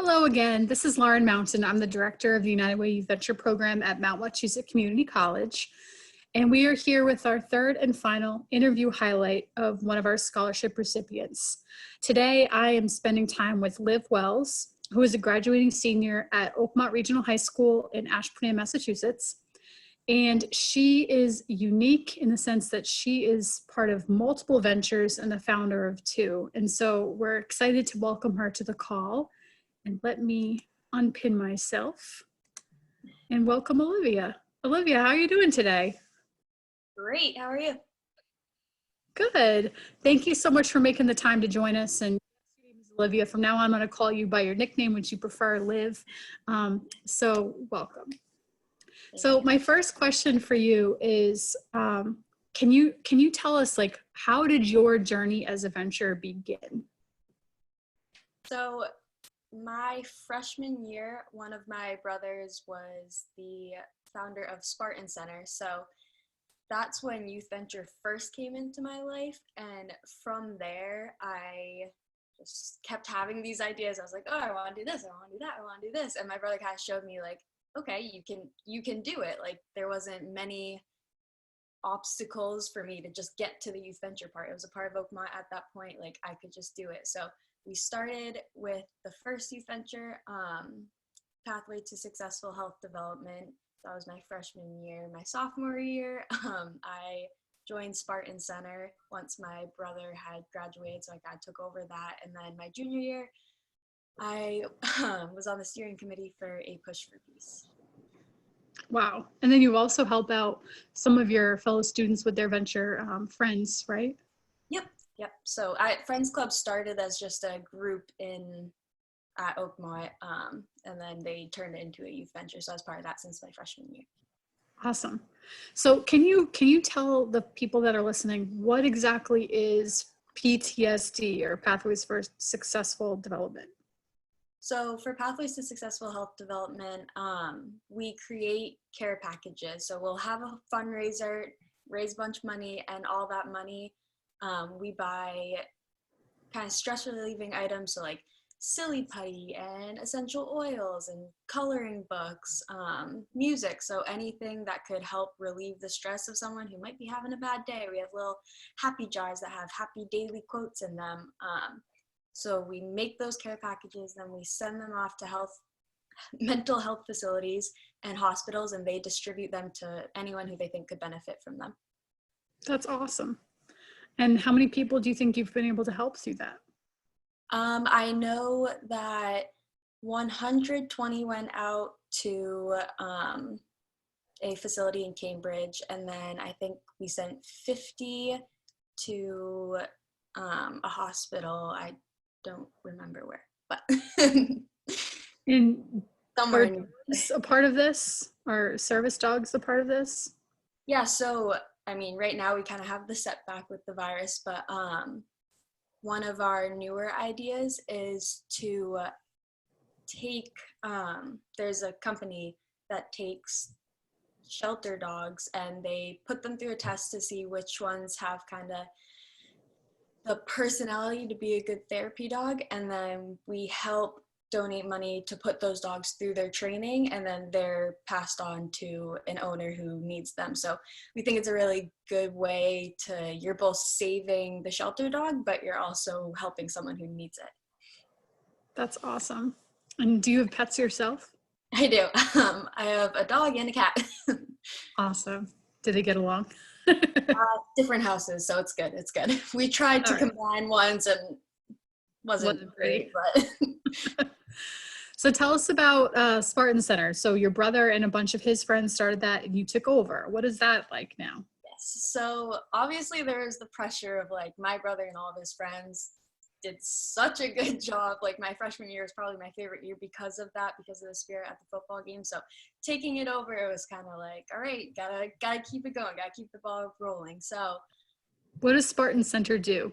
Hello again. This is Lauren Mountain. I'm the director of the UWYV Venture Program at Mount Wachusett Community College. And we are here with our third and final interview highlight of one of our scholarship recipients. Today, I am spending time with Liv Wells, who is a graduating senior at Oakmont Regional High School in Ashburnham, Massachusetts. And she is unique in the sense that she is part of multiple ventures and the founder of two. And so we're excited to welcome her to the call. And let me unpin myself and welcome Olivia. Olivia, how are you doing today? Great, how are you? Good. Thank you so much for making the time to join us. And your name is Olivia. From now on, I'm going to call you by your nickname, which you prefer, Liv. So welcome. So my first question for you is, can you tell us, like, how did your journey as a venture begin? So my freshman year, one of my brothers was the founder of Spartan Center. So that's when Youth Venture first came into my life. And from there, I just kept having these ideas. I was like, oh, I want to do this, I want to do that, I want to do this. And my brother kind of showed me, like, okay, you can do it. Like, there wasn't many obstacles for me to just get to the Youth Venture part. It was a part of Oakmont at that point. Like, I could just do it. So we started with the first Youth Venture, Pathway to Successful Health Development. That was my freshman year. My sophomore year, I joined Spartan Center once my brother had graduated, so I kind of took over that. And then my junior year, I was on the steering committee for A Push for Peace. Wow. And then you also help out some of your fellow students with their venture friends, right? Yep. So Friends Club started as just a group at Oakmont, and then they turned it into a youth venture. So I was part of that since my freshman year. Awesome. So can you tell the people that are listening what exactly is PTSD, or Pathways for Successful Development? So for Pathways to Successful Health Development, we create care packages. So we'll have a fundraiser, raise a bunch of money, and all that money, we buy kind of stress relieving items. So like silly putty and essential oils and coloring books, music. So anything that could help relieve the stress of someone who might be having a bad day. We have little happy jars that have happy daily quotes in them. So we make those care packages, then we send them off to mental health facilities and hospitals, and they distribute them to anyone who they think could benefit from them. That's awesome. And how many people do you think you've been able to help through that? I know that 120 went out to a facility in Cambridge, and then I think we sent 50 to a hospital. I don't remember where, but somewhere. Are a part of this? Are service dogs a part of this? Yeah, so I mean, right now we kind of have the setback with the virus, but one of our newer ideas is to take, there's a company that takes shelter dogs and they put them through a test to see which ones have kind of the personality to be a good therapy dog, and then we help donate money to put those dogs through their training, and then they're passed on to an owner who needs them. So we think it's a really good way you're both saving the shelter dog, but you're also helping someone who needs it. That's awesome. And do you have pets yourself? I do. I have a dog and a cat. Awesome. Do they get along? Different houses, so it's good. It's good. We tried to combine ones and wasn't great, but. So tell us about Spartan Center. So your brother and a bunch of his friends started that and you took over. What is that like now? Yes. So obviously there's the pressure of, like, my brother and all of his friends did such a good job. Like, my freshman year is probably my favorite year because of that, because of the spirit at the football game. So taking it over, it was kind of like, all right, gotta keep it going, gotta keep the ball rolling. So what does Spartan Center do?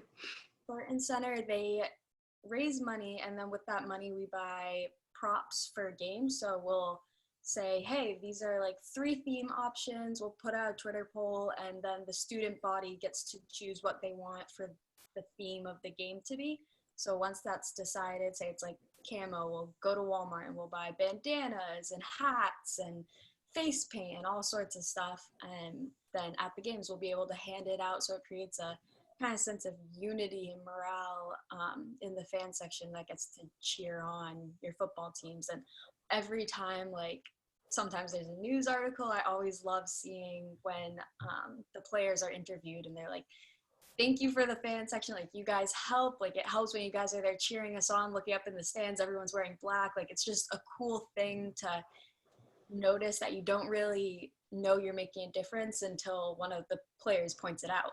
Spartan Center, they raise money, and then with that money we buy props for games. So we'll say, hey, these are like 3 theme options. We'll put out a Twitter poll, and then the student body gets to choose what they want for the theme of the game to be. So once that's decided, say it's like camo, we'll go to Walmart and we'll buy bandanas and hats and face paint and all sorts of stuff. And then at the games, we'll be able to hand it out. So it creates a kind of sense of unity and morale in the fan section that gets to cheer on your football teams. And every time, like, sometimes there's a news article, I always love seeing when the players are interviewed and they're like, thank you for the fan section. Like, you guys help. Like, it helps when you guys are there cheering us on, looking up in the stands, everyone's wearing black. Like, it's just a cool thing to notice that you don't really know you're making a difference until one of the players points it out.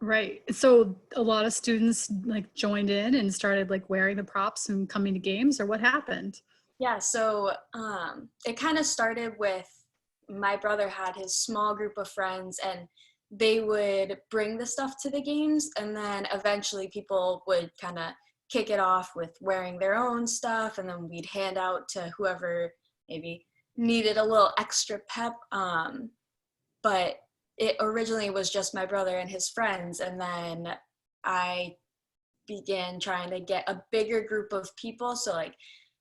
Right. So a lot of students like joined in and started like wearing the props and coming to games, or what happened? Yeah, so it kind of started with my brother had his small group of friends, and they would bring the stuff to the games, and then eventually people would kind of kick it off with wearing their own stuff, and then we'd hand out to whoever maybe needed a little extra pep. But it originally was just my brother and his friends, and then I began trying to get a bigger group of people. So like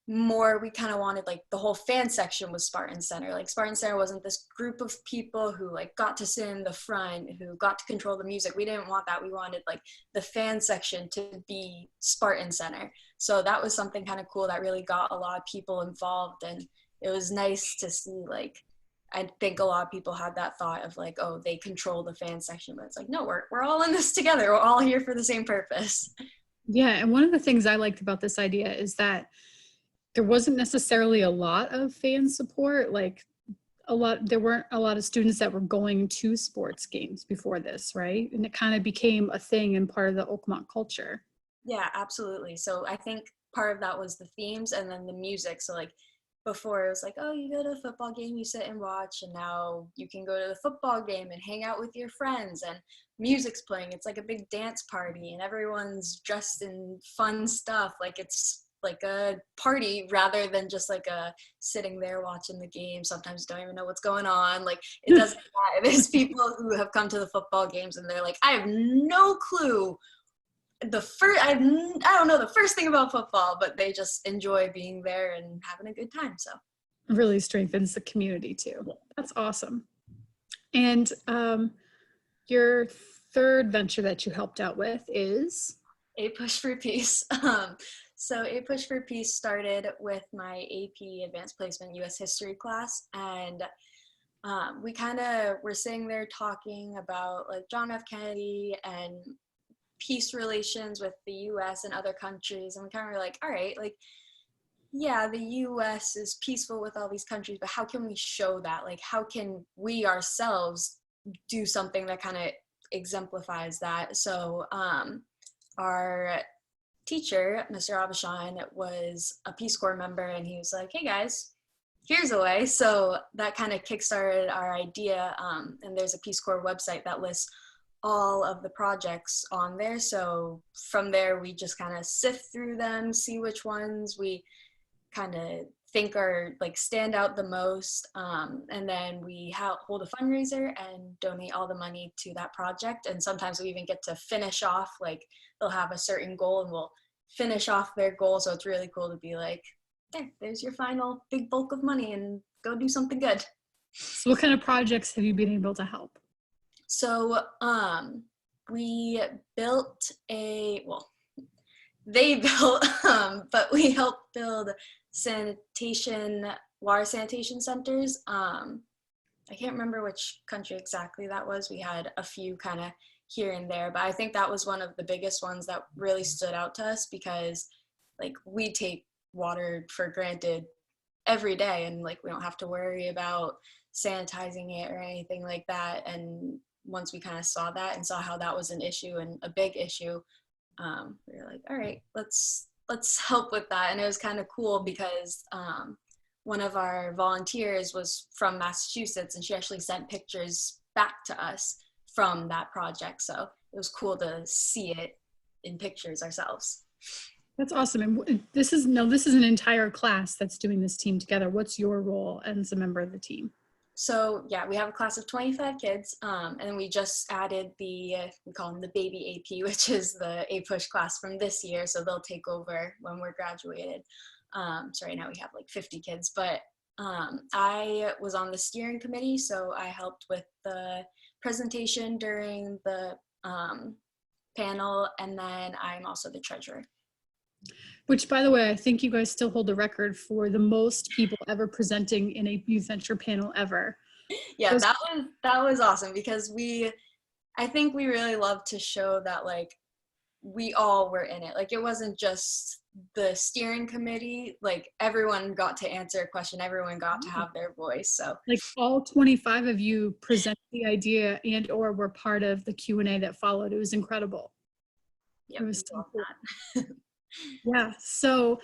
more, we kind of wanted like the whole fan section was Spartan Center. Like Spartan Center wasn't this group of people who like got to sit in the front, who got to control the music. We didn't want that. We wanted like the fan section to be Spartan Center. So that was something kind of cool that really got a lot of people involved, and it was nice to see. Like, I think a lot of people had that thought of like, oh, they control the fan section, but it's like, no, we're all in this together. We're all here for the same purpose. Yeah. And one of the things I liked about this idea is that there wasn't necessarily a lot of fan support. Like there weren't a lot of students that were going to sports games before this, right? And it kind of became a thing and part of the Oakmont culture. Yeah, absolutely. So I think part of that was the themes and then the music. So like before it was like, oh, you go to a football game, you sit and watch, and now you can go to the football game and hang out with your friends, and music's playing. It's like a big dance party and everyone's dressed in fun stuff. Like it's like a party rather than just like a sitting there watching the game. Sometimes you don't even know what's going on. Like it doesn't matter. There's people who have come to the football games and they're like, I have no clue I don't know the first thing about football, but they just enjoy being there and having a good time. So really strengthens the community too. That's awesome. And your third venture that you helped out with is A Push for Peace. So A Push for Peace started with my AP Advanced Placement US History class, and we kind of were sitting there talking about like John F. Kennedy and peace relations with the US and other countries, and we kind of were like, all right, like, yeah, the US is peaceful with all these countries, but how can we show that? Like, how can we ourselves do something that kind of exemplifies that? So our teacher, Mr. Abishan, was a Peace Corps member, and he was like, hey guys, here's a way. So that kind of kickstarted our idea, and there's a Peace Corps website that lists all of the projects on there. So from there, we just kind of sift through them, see which ones we kind of think are like stand out the most. And then we hold a fundraiser and donate all the money to that project. And sometimes we even get to finish off, like they'll have a certain goal and we'll finish off their goal. So it's really cool to be like, there's your final big bulk of money and go do something good. So what kind of projects have you been able to help? So we built they built, but we helped build water sanitation centers. I can't remember which country exactly that was. We had a few kind of here and there, but I think that was one of the biggest ones that really stood out to us, because like we take water for granted every day, and like we don't have to worry about sanitizing it or anything like that. And once we kind of saw that and saw how that was an issue and a big issue, we were like, all right, let's help with that. And it was kind of cool because one of our volunteers was from Massachusetts, and she actually sent pictures back to us from that project. So it was cool to see it in pictures ourselves. That's awesome. And this is an entire class that's doing this team together. What's your role as a member of the team? So yeah, we have a class of 25 kids, and we just added we call them the baby AP, which is the A-push class from this year. So they'll take over when we're graduated. So right now we have like 50 kids, but I was on the steering committee, so I helped with the presentation during the panel, and then I'm also the treasurer. Which, by the way, I think you guys still hold the record for the most people ever presenting in a youth venture panel ever. Yeah, that was awesome because I think we really love to show that like we all were in it. Like it wasn't just the steering committee, like everyone got to answer a question, everyone got to have their voice. So like all 25 of you present the idea and or were part of the Q&A that followed. It was incredible. yeah, It was so cool. Yeah. So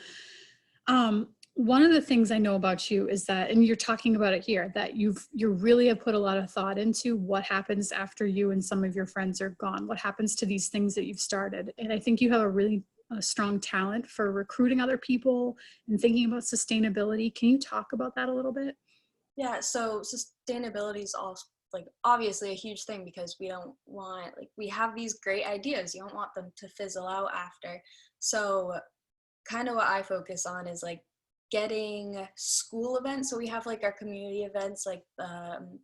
one of the things I know about you is that, and you're talking about it here, that you really have put a lot of thought into what happens after you and some of your friends are gone, what happens to these things that you've started. And I think you have a really strong talent for recruiting other people and thinking about sustainability. Can you talk about that a little bit? Yeah, so sustainability is also like obviously a huge thing because we don't want, like, we have these great ideas, you don't want them to fizzle out after. So kind of what I focus on is like getting school events. So we have like our community events, like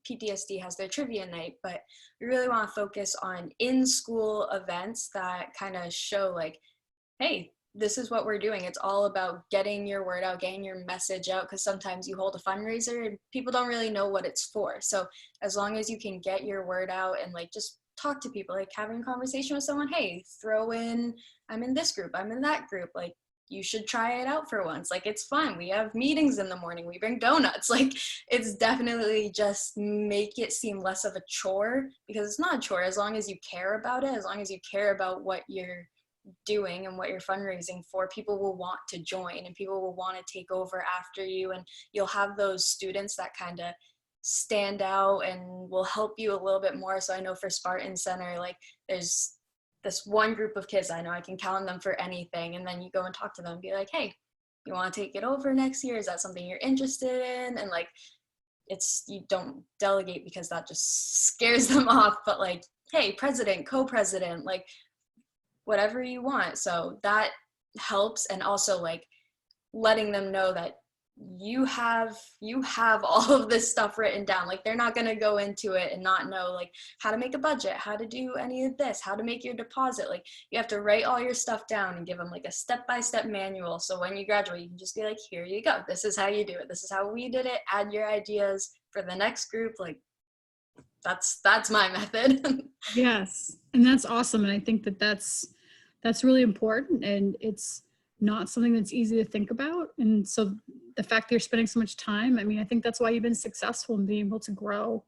PTSD has their trivia night, but we really want to focus on in-school events that kind of show like, hey, this is what we're doing. It's all about getting your word out, getting your message out, because sometimes you hold a fundraiser and people don't really know what it's for. So as long as you can get your word out and like just talk to people, like having a conversation with someone, hey, throw in, I'm in this group, I'm in that group, like you should try it out for once. Like it's fun. We have meetings in the morning, we bring donuts. Like it's definitely just make it seem less of a chore, because it's not a chore as long as you care about it, as long as you care about what you're doing and what you're fundraising for. People will want to join and people will want to take over after you, and you'll have those students that kind of stand out and will help you a little bit more. So I know for Spartan Center, like there's this one group of kids I know I can count on them for anything, and then you go and talk to them and be like, hey, you want to take it over next year? Is that something you're interested in? And like it's, you don't delegate because that just scares them off, but like, hey, president, co-president, like whatever you want. So that helps. And also like letting them know that you have all of this stuff written down. Like they're not going to go into it and not know like how to make a budget, how to do any of this, how to make your deposit. Like you have to write all your stuff down and give them like a step-by-step manual. So when you graduate, you can just be like, here you go. This is how you do it. This is how we did it. Add your ideas for the next group. Like that's my method. Yes. And that's awesome. And I think that that's really important, and it's not something that's easy to think about. And so the fact that you're spending so much time, I mean, I think that's why you've been successful in being able to grow.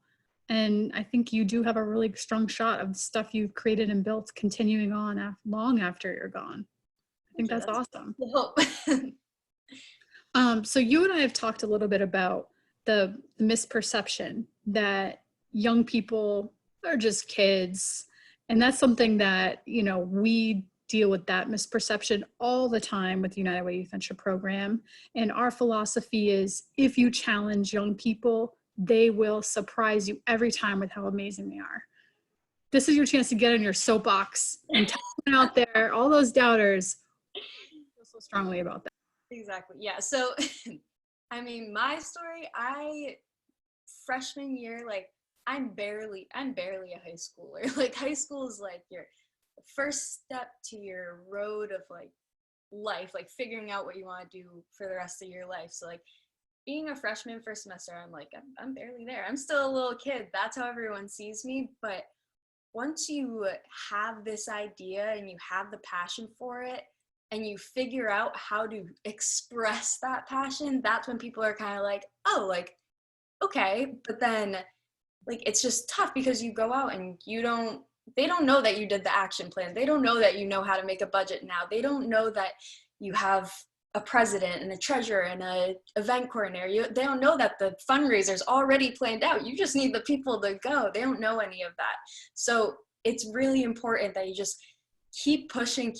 And I think you do have a really strong shot of the stuff you've created and built continuing on long after you're gone. I think that's awesome. So you and I have talked a little bit about the misperception that young people are just kids. And that's something that, you know, we deal with that misperception all the time with the United Way Youth Venture Program. And our philosophy is if you challenge young people, they will surprise you every time with how amazing they are. This is your chance to get on your soapbox and tell them out there, all those doubters, I feel so strongly about that. Exactly. Yeah. So, I mean, my story, freshman year, like I'm barely a high schooler. Like high school is like your first step to your road of like life, like figuring out what you want to do for the rest of your life. So like being a freshman first semester, I'm like, I'm barely there. I'm still a little kid. That's how everyone sees me. But once you have this idea and you have the passion for it and you figure out how to express that passion, that's when people are kind of like, oh, like, okay. But then like, it's just tough because you go out and they don't know that you did the action plan. They don't know that you know how to make a budget now. They don't know that you have a president and a treasurer and a event coordinator. They don't know that the fundraiser's already planned out. You just need the people to go. They don't know any of that. So it's really important that you just keep pushing,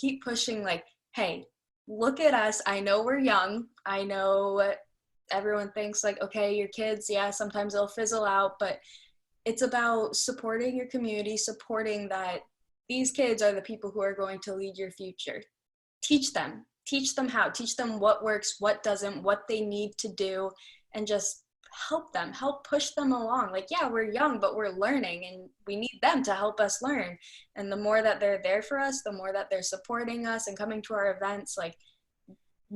like, hey, look at us. I know we're young. I know everyone thinks like, okay, your kids, yeah, sometimes they'll fizzle out, but it's about supporting your community, supporting that these kids are the people who are going to lead your future. Teach them how, teach them what works, what doesn't, what they need to do, and just help push them along. Like, yeah, we're young, but we're learning, and we need them to help us learn. And the more that they're there for us, the more that they're supporting us and coming to our events, like,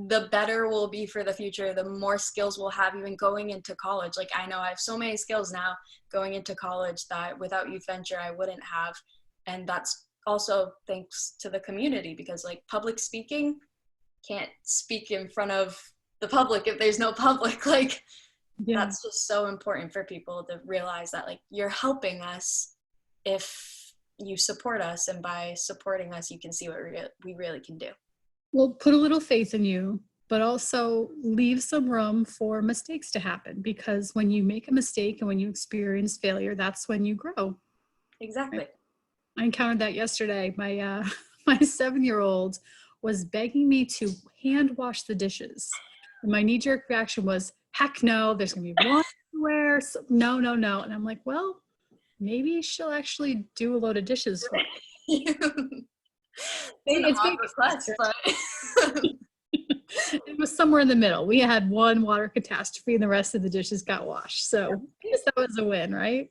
the better we'll be for the future, the more skills we'll have even going into college. Like, I know I have so many skills now going into college that without Youth Venture I wouldn't have. And that's also thanks to the community, because like public speaking, can't speak in front of the public if there's no public. Like, that's just so important for people to realize that like you're helping us if you support us, and by supporting us you can see what we really can do. Well, put a little faith in you, but also leave some room for mistakes to happen, because when you make a mistake and when you experience failure, that's when you grow. Exactly. Right? I encountered that yesterday. My my 7-year-old was begging me to hand wash the dishes. And my knee-jerk reaction was, heck no, there's gonna be water everywhere. So no. And I'm like, well, maybe she'll actually do a load of dishes for me. It's a request, but it was somewhere in the middle. We had one water catastrophe and the rest of the dishes got washed. So I guess that was a win, right?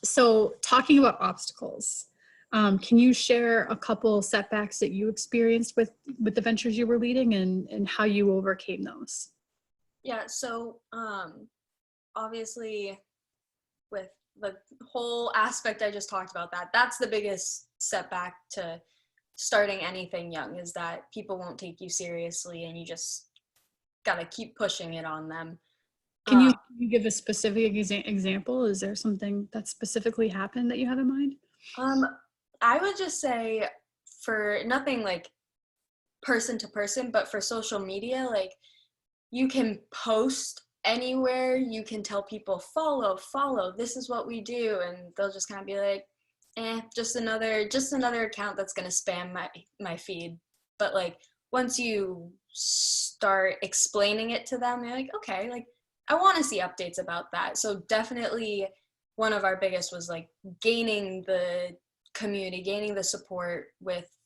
So talking about obstacles, can you share a couple setbacks that you experienced with the ventures you were leading, and how you overcame those? Yeah, so obviously with the whole aspect I just talked about, that's the biggest setback to starting anything young, is that people won't take you seriously, and you just gotta keep pushing it on them. Can you give a specific example? Is there something that specifically happened that you have in mind? I would just say, for nothing like person to person, but for social media, like, you can post anywhere, you can tell people follow, this is what we do, and they'll just kind of be like, just another account that's going to spam my feed. But like, once you start explaining it to them, they're like, okay, like, I want to see updates about that. So definitely one of our biggest was like gaining the community, gaining the support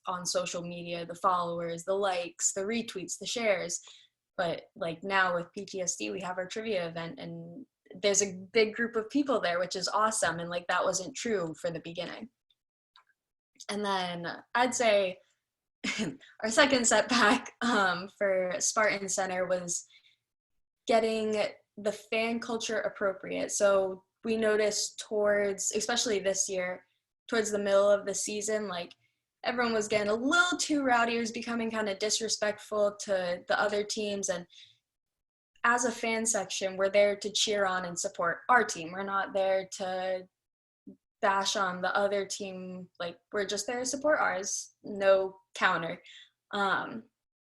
on social media, the followers, the likes, the retweets, the shares. But like now with PTSD, we have our trivia event, and there's a big group of people there, which is awesome. And like, that wasn't true for the beginning. And then I'd say our second setback for Spartan Center was getting the fan culture appropriate. So we noticed especially this year, towards the middle of the season, like, everyone was getting a little too rowdy. It was becoming kind of disrespectful to the other teams. And as a fan section, we're there to cheer on and support our team. We're not there to bash on the other team. Like, we're just there to support ours, no counter. And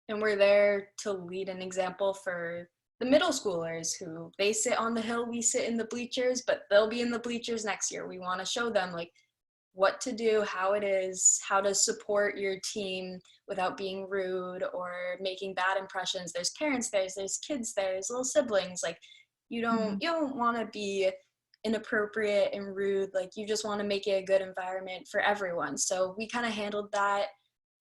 we're there to lead an example for the middle schoolers, who they sit on the hill, we sit in the bleachers, but they'll be in the bleachers next year. We want to show them like what to do, how it is, how to support your team without being rude or making bad impressions. There's parents there, there's kids there, there's little siblings. Like, you don't want to be inappropriate and rude. Like, you just want to make it a good environment for everyone. So we kind of handled that.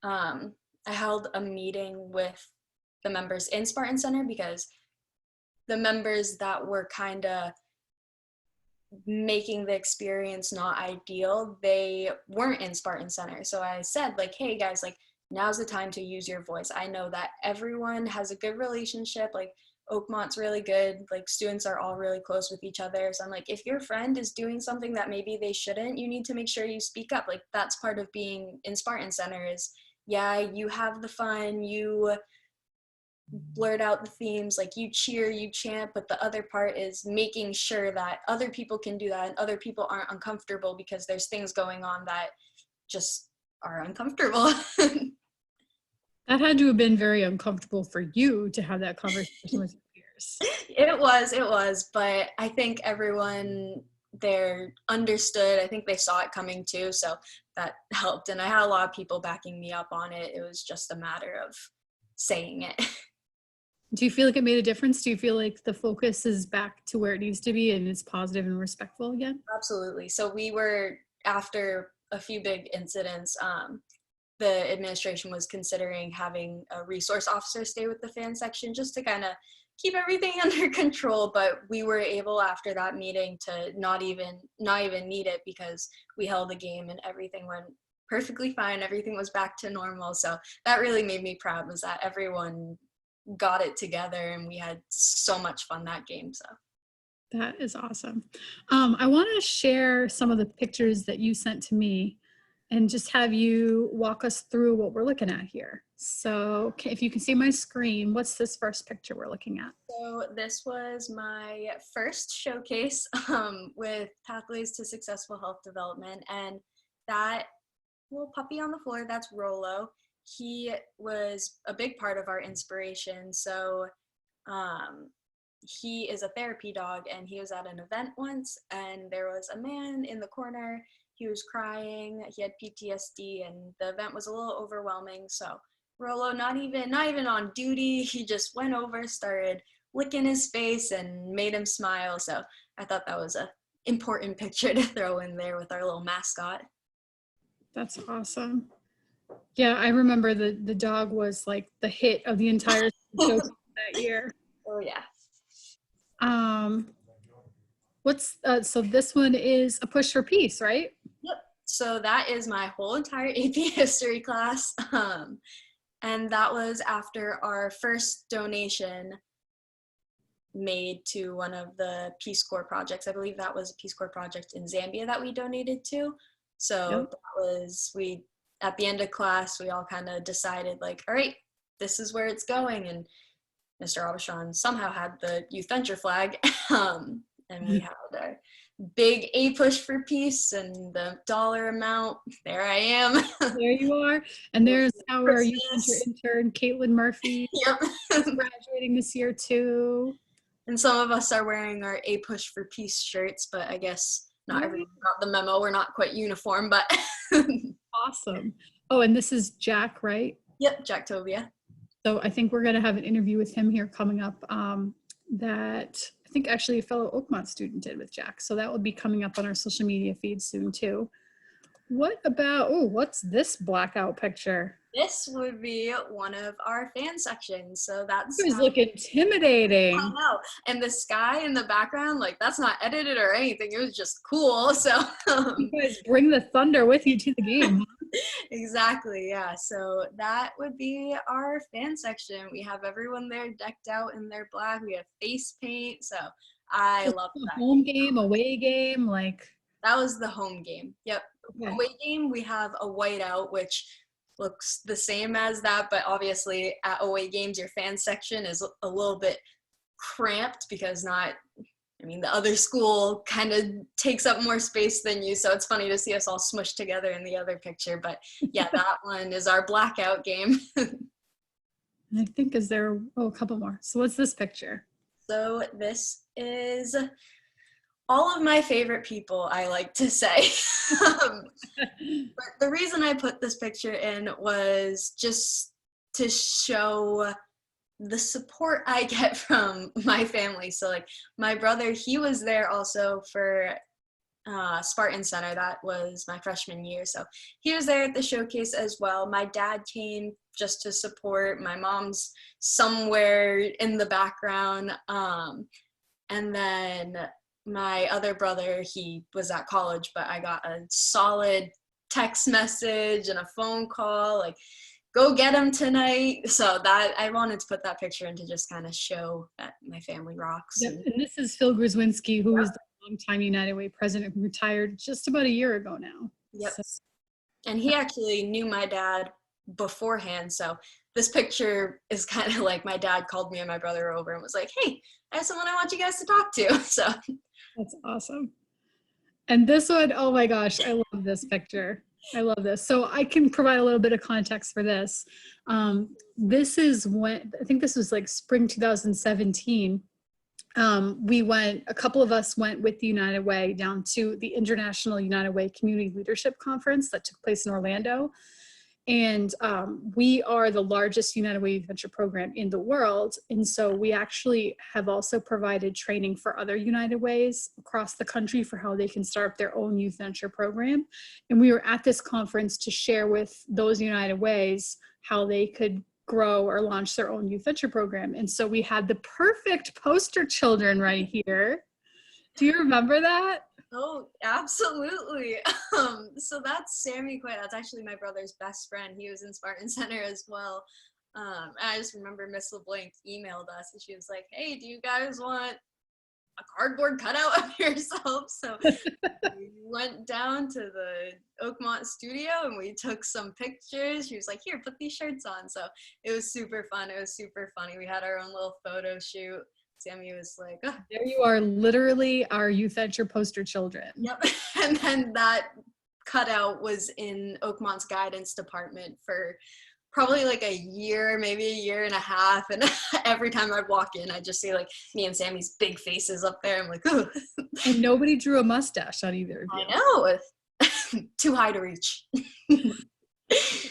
I held a meeting with the members in Spartan Center, because the members that were kind of making the experience not ideal, they weren't in Spartan Center. So I said, like, hey guys, like, now's the time to use your voice. I know that everyone has a good relationship, like Oakmont's really good, like students are all really close with each other. So I'm like, if your friend is doing something that maybe they shouldn't, you need to make sure you speak up. Like, that's part of being in Spartan Center is, yeah, you have the fun, you blurt out the themes, like you cheer, you chant, but the other part is making sure that other people can do that and other people aren't uncomfortable, because there's things going on that just are uncomfortable. That had to have been very uncomfortable for you to have that conversation with your peers. It was, but I think everyone there understood. I think they saw it coming too, so that helped. And I had a lot of people backing me up on it. It was just a matter of saying it. Do you feel like it made a difference? Do you feel like the focus is back to where it needs to be and it's positive and respectful again? Absolutely. So we were, after a few big incidents, the administration was considering having a resource officer stay with the fan section just to kind of keep everything under control. But we were able, after that meeting, to not even need it, because we held a game and everything went perfectly fine. Everything was back to normal. So that really made me proud, was that everyone got it together and we had so much fun that game. So That is awesome. I want to share some of the pictures that you sent to me and just have you walk us through what we're looking at here. So if you can see my screen, what's this first picture we're looking at? So this was my first showcase with Pathways to Successful Health Development, and that little puppy on the floor, that's Rolo. He was a big part of our inspiration. So he is a therapy dog, and he was at an event once, and there was a man in the corner. He was crying, he had PTSD, and the event was a little overwhelming. So Rolo, not even on duty, he just went over, started licking his face and made him smile. So I thought that was a important picture to throw in there with our little mascot. That's awesome. Yeah, I remember the dog was like the hit of the entire show that year. Oh yeah. So this one is a push for peace, right? Yep. So that is my whole entire AP history class. And that was after our first donation made to one of the Peace Corps projects. I believe that was a Peace Corps project in Zambia that we donated to. So Yep. that was, at the end of class, we all kind of decided, like, all right, this is where it's going. And Mr. Abishon somehow had the youth venture flag. And we had our big A push for peace, and the dollar amount, there I am. There you are. And there's our youth Christmas. venture intern, Caitlin Murphy, Yep. graduating this year too. And some of us are wearing our A push for peace shirts, but I guess not everyone got the memo. We're not quite uniform, but Awesome. Oh, and this is Jack, right? yep, Jack Tovia. So I think we're going to have an interview with him here coming up that I think actually a fellow Oakmont student did with Jack. So that will be coming up on our social media feed soon too. What about, oh, what's this blackout picture? This would be one of our fan sections. So that's This look intimidating. I know. And the sky in the background, like, that's not edited or anything. It was just cool. So You guys bring the thunder with you to the game. exactly, yeah. So that would be our fan section. We have everyone there decked out in their black. We have face paint. So I love that. Home game, away game, like. That was the home game. Yep. Okay. Away game, we have a whiteout, which looks the same as that, but obviously at away games, your fan section is a little bit cramped because the other school kind of takes up more space than you, so it's funny to see us all smushed together in the other picture. But yeah, that one is our blackout game. I think a couple more. So what's this picture? So this is all of my favorite people, I like to say. But the reason I put this picture in was just to show the support I get from my family. So like my brother, he was there also for Spartan Center. That was my freshman year. So he was there at the showcase as well. My dad came just to support. My mom's somewhere in the background. And then my other brother, he was at college, but I got a solid text message and a phone call, like, go get him tonight. So that I wanted to put that picture in to just kind of show that my family rocks. Yep. And this is Phil Grzwinski, who was the longtime United Way president, who retired just about a year ago now. Yep. So. And he actually knew my dad beforehand. So this picture is kind of like my dad called me and my brother over and was like, hey, I have someone I want you guys to talk to. So that's awesome. And this one, oh my gosh, I love this picture. I love this. So I can provide a little bit of context for this. This is when, I think this was like spring 2017. A couple of us went with the United Way down to the International United Way Community Leadership Conference that took place in Orlando. And we are the largest United Way Youth Venture program in the world. And so we actually have also provided training for other United Ways across the country for how they can start up their own youth venture program. And we were at this conference to share with those United Ways how they could grow or launch their own youth venture program. And so we had the perfect poster children right here. Do you remember that? Oh, absolutely. So that's Sammy Quay. That's actually my brother's best friend. He was in Spartan Center as well. And I just remember Miss LeBlanc emailed us and she was like, hey, do you guys want a cardboard cutout of yourself? So we went down to the Oakmont studio and we took some pictures. She was like, here, put these shirts on. So it was super fun. It was super funny. We had our own little photo shoot. Sammy was like, oh. There you are, literally our youth venture poster children. Yep. And then that cutout was in Oakmont's guidance department for probably like a year, maybe a year and a half. And every time I'd walk in, I'd just see like me and Sammy's big faces up there. I'm like, ooh. And nobody drew a mustache on either of you. I know. Too high to reach.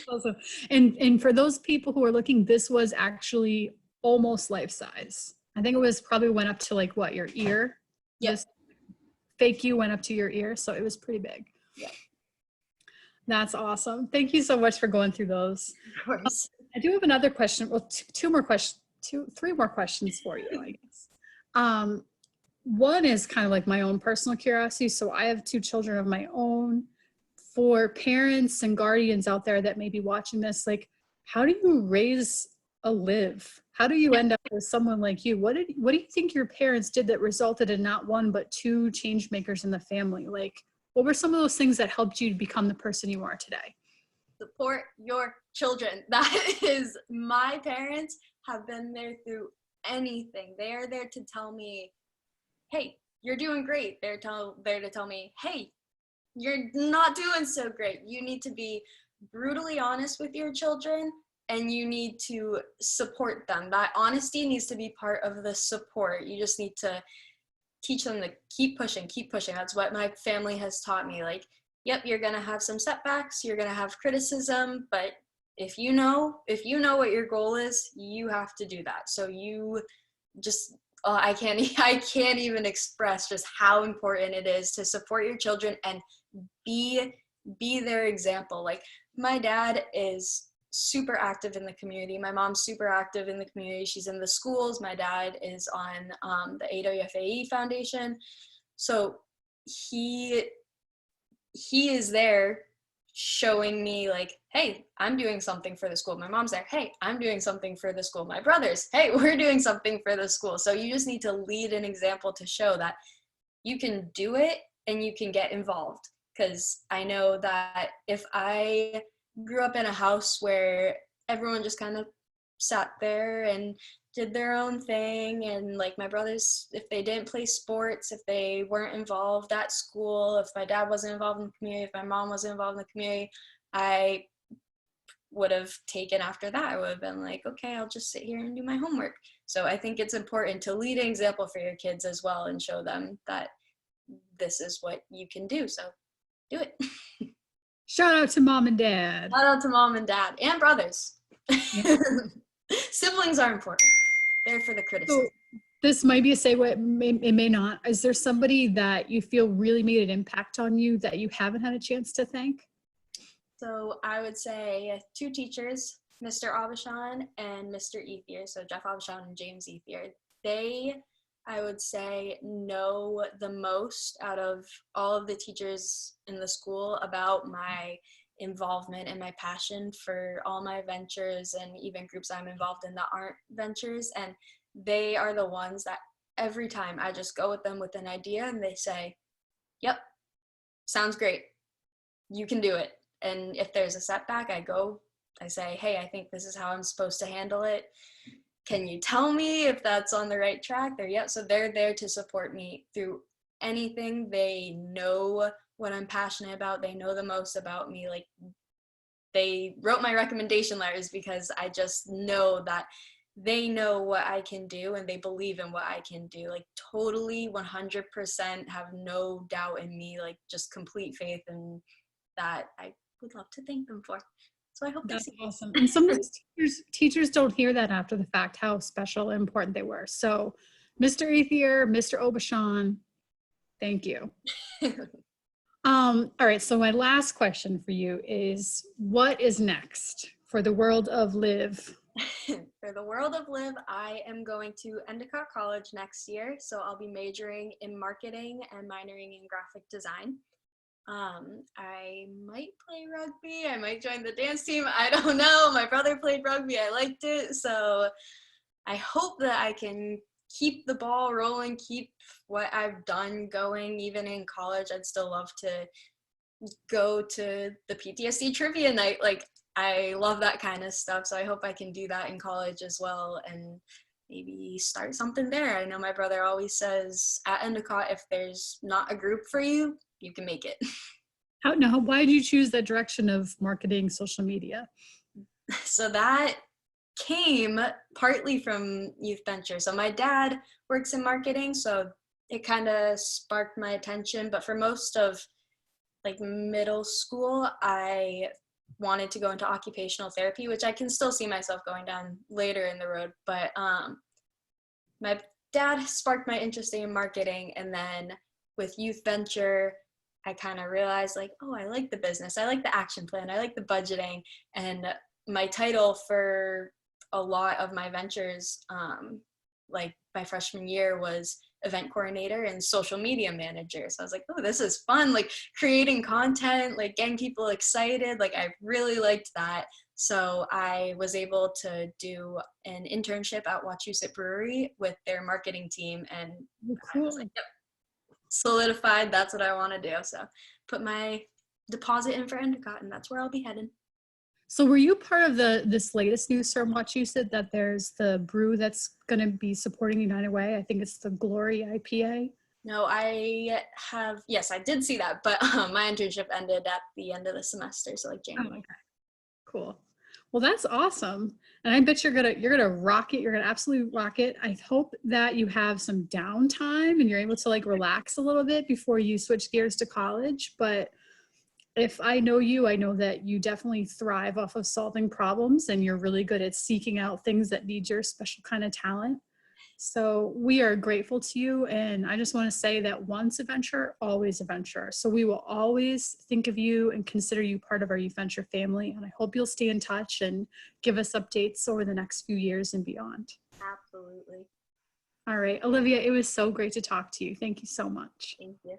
Also, and for those people who are looking, this was actually almost life size. I think it was probably went up to like what, your ear? Yes. Fake you went up to your ear, so it was pretty big. Yeah. That's awesome. Thank you so much for going through those. Of course. I do have another question. Well, three more questions for you, I guess. One is kind of like my own personal curiosity. So I have 2 children of my own. For parents and guardians out there that may be watching this, like, how do you raise a Liv? How do you end up with someone like you? What do you think your parents did that resulted in not 1, but 2 change makers in the family? Like, what were some of those things that helped you to become the person you are today? Support your children. That is, my parents have been there through anything. They are there to tell me, hey, you're doing great. They're there to tell me, hey, you're not doing so great. You need to be brutally honest with your children and you need to support them. That honesty needs to be part of the support. You just need to teach them to keep pushing, keep pushing. That's what my family has taught me. Like, yep, you're gonna have some setbacks, you're gonna have criticism, but if you know what your goal is, you have to do that. So you just, I can't even express just how important it is to support your children and be their example. Like, my dad is super active in the community. My mom's super active in the community. She's in the schools. My dad is on the UWYV Foundation. So he is there showing me like, hey, I'm doing something for the school. My mom's there, hey, I'm doing something for the school. My brothers, hey, we're doing something for the school. So you just need to lead an example to show that you can do it and you can get involved. Because I know that if I grew up in a house where everyone just kind of sat there and did their own thing, and like my brothers, if they didn't play sports, if they weren't involved at school, if my dad wasn't involved in the community, if my mom wasn't involved in the community, I would have taken after that. I would have been like, okay, I'll just sit here and do my homework. So I think it's important to lead an example for your kids as well and show them that this is what you can do. So do it. Shout out to mom and dad. Shout out to mom and dad and brothers. Yeah. Siblings are important. They're for the criticism. So this might be a segue, it may not. Is there somebody that you feel really made an impact on you that you haven't had a chance to thank? So I would say 2 teachers, Mr. Abishan and Mr. Ethier. So Jeff Abishan and James Ethier. They, I would say, know the most out of all of the teachers in the school about my involvement and my passion for all my ventures and even groups I'm involved in that aren't ventures. And they are the ones that every time I just go with them with an idea and they say, yep, sounds great. You can do it. And if there's a setback, I say, hey, I think this is how I'm supposed to handle it. Can you tell me if that's on the right track? So they're there to support me through anything. They know what I'm passionate about. They know the most about me. Like, they wrote my recommendation letters because I just know that they know what I can do and they believe in what I can do. Like, totally 100% have no doubt in me, like just complete faith, and that I would love to thank them for. So I hope they That's see. awesome. And sometimes teachers don't hear that after the fact, how special and important they were. So Mr. Ethier, Mr. Obashan, thank you. All right, so my last question for you is, what is next for the world of Liv? For the world of Liv, I am going to Endicott College next year, so I'll be majoring in marketing and minoring in graphic design. I might play rugby. I might join the dance team. I don't know. My brother played rugby. I liked it. So I hope that I can keep the ball rolling, keep what I've done going. Even in college, I'd still love to go to the PTSD trivia night. Like, I love that kind of stuff. So I hope I can do that in college as well and maybe start something there. I know my brother always says at Endicott, if there's not a group for you, you can make it. Why did you choose that direction of marketing social media? So that came partly from Youth Venture. So my dad works in marketing, so it kind of sparked my attention. But for most of like middle school, I wanted to go into occupational therapy, which I can still see myself going down later in the road. But my dad sparked my interest in marketing, and then with Youth Venture, I kind of realized like, oh, I like the business, I like the action plan, I like the budgeting, and my title for a lot of my ventures, like my freshman year, was event coordinator and social media manager. So I was like, oh, this is fun, like creating content, like getting people excited. Like I really liked that. So I was able to do an internship at Wachusett Brewery with their marketing team, and I was like, yep, solidified, that's what I want to do. So put my deposit in for Endicott, and that's where I'll be headed. So were you part of this latest news from Wachusett that there's the brew that's going to be supporting United Way? I think it's the Glory IPA. No, yes, I did see that, but my internship ended at the end of the semester, so like January. Oh, okay. Cool. Well, that's awesome. And I bet you're gonna rock it. You're gonna absolutely rock it. I hope that you have some downtime and you're able to like relax a little bit before you switch gears to college. But if I know you, I know that you definitely thrive off of solving problems and you're really good at seeking out things that need your special kind of talent. So we are grateful to you. And I just want to say that once a venture, always a venture. So we will always think of you and consider you part of our Youth Venture family. And I hope you'll stay in touch and give us updates over the next few years and beyond. Absolutely. All right, Olivia, it was so great to talk to you. Thank you so much. Thank you.